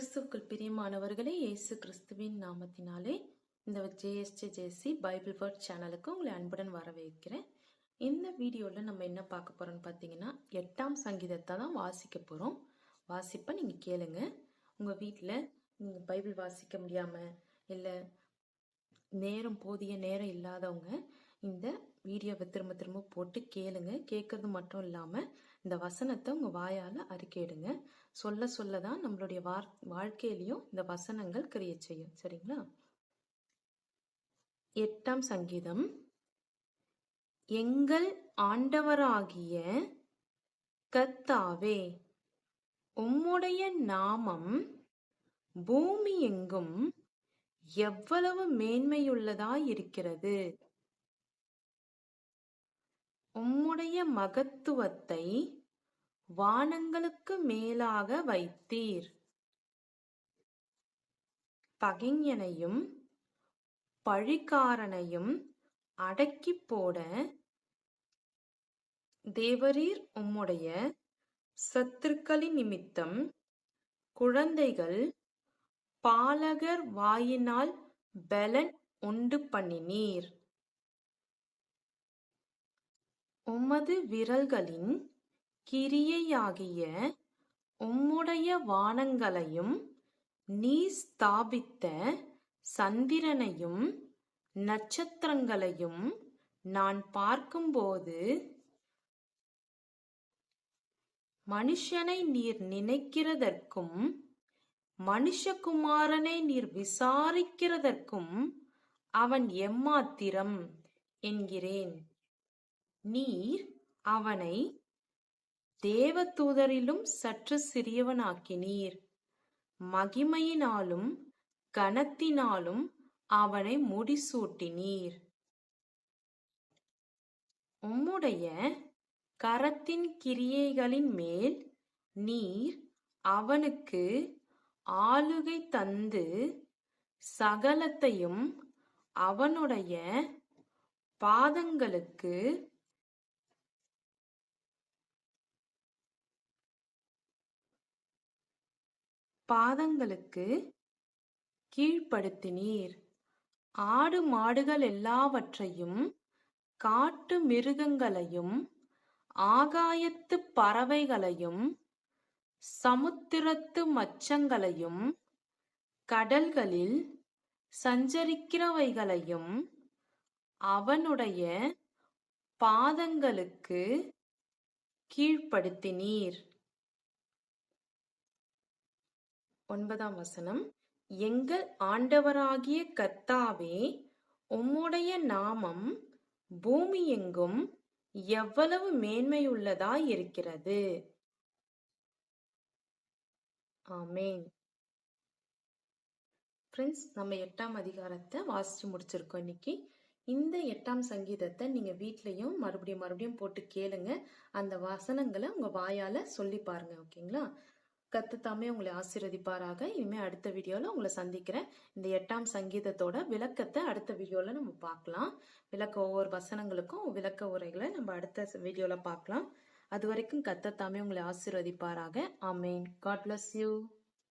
கிறிஸ்துவுக்குள் பிரியமானவர்களே, இயேசு கிறிஸ்துவின் நாமத்தினாலே இந்த ஜேஎஸ்ஜேசி பைபிள் வேர்ட் சேனலுக்கு உங்களை அன்புடன் வரவேற்கிறேன். இந்த வீடியோவில் நம்ம என்ன பார்க்க போறோம்னு பார்த்தீங்கன்னா, 8ஆம் சங்கீதத்தை தான் வாசிக்க போகிறோம். வாசிப்பை நீங்கள் கேளுங்க. உங்கள் வீட்டில் நீங்கள் பைபிள் வாசிக்க முடியாமல் இல்லை போதிய நேரம் இல்லாதவங்க இந்த வீடியோவை திரும்ப திரும்ப போட்டு கேளுங்க. கேட்கறது மட்டும் இல்லாமல் இந்த வசனத்தை உங்கள் வாயால் அறிக்கையிடுங்க. சொல்ல சொல்ல தான் நம்மளுடைய வாழ்க்கையிலையும் இந்த வசனங்கள் கிரியை செய்யும். சரிங்களா? 8ஆம் சங்கீதம். எங்கள் ஆண்டவராகிய கர்த்தாவே, உம்முடைய நாமம் பூமி எங்கும் எவ்வளவு மேன்மையுள்ளதாயிருக்கிறது. உம்முடைய மகத்துவத்தை வானங்களுக்கு மேலாக வைத்தீர். பகைஞனையும் பழிகாரனையும் அடக்கி போட தேவரீர் உம்முடைய சத்துருக்களின் நிமித்தம் குழந்தைகள் பாலகர் வாயினால் பலன் உண்டு பண்ணினீர். உமது விரல்களின் கிரியையாகிய உம்முடைய வானங்களையும் நீ ஸ்தாபித்த சந்திரனையும் நட்சத்திரங்களையும் நான் பார்க்கும்போது, மனுஷனை நீர் நினைக்கிறதற்கும் மனுஷகுமாரனை நீர் விசாரிக்கிறதற்கும் அவன் எம்மாத்திரம் என்கிறேன். நீர் அவனை தேவதூதரிலும் சற்று சிறியவனாக்கினீர். மகிமையினாலும் கனத்தினாலும் அவனை முடிசூட்டினீர். உம்முடைய கரத்தின் கிரியைகளின் மேல் நீர் அவனுக்கு ஆளுகை தந்து சகலத்தையும் அவனுடைய பாதங்களுக்கு கீழ்ப்படுத்தினீர். ஆடு மாடுகள் எல்லாவற்றையும் காட்டு மிருகங்களையும் ஆகாயத்து பறவைகளையும் சமுத்திரத்து மச்சங்களையும் கடல்களில் சஞ்சரிக்கிறவைகளையும் அவனுடைய பாதங்களுக்கு கீழ்ப்படுத்தினீர். 9ஆம் வசனம். எங்கள் ஆண்டவராகிய கர்த்தாவே, உம்முடைய நாமம் பூமி எங்கும் எவ்வளவு மேன்மையுள்ளதாய் இருக்கிறது. ஆமேன். ஃப்ரெண்ட்ஸ், நம்ம 8ஆம் அதிகாரத்தை வாசிச்சு முடிச்சிருக்கோம் இன்னைக்கு. இந்த 8ஆம் சங்கீதத்தை நீங்க வீட்லயும் மறுபடியும் போட்டு கேளுங்க. அந்த வசனங்களை உங்க வாயால சொல்லி பாருங்க. ஓகேங்களா? கர்த்தர் தாமே உங்களை ஆசீர்வதிப்பாராக. இனிமே அடுத்த வீடியோல உங்களை சந்திக்கிறேன். இந்த 8ஆம் சங்கீதத்தோட விளக்கத்தை அடுத்த வீடியோல நம்ம பார்க்கலாம். ஒவ்வொரு வசனங்களுக்கும் விளக்க உரைகளை நம்ம அடுத்த வீடியோல பார்க்கலாம். அது வரைக்கும் கர்த்தர் தாமே உங்களை ஆசீர்வதிப்பாராக. ஆமேன். God bless you.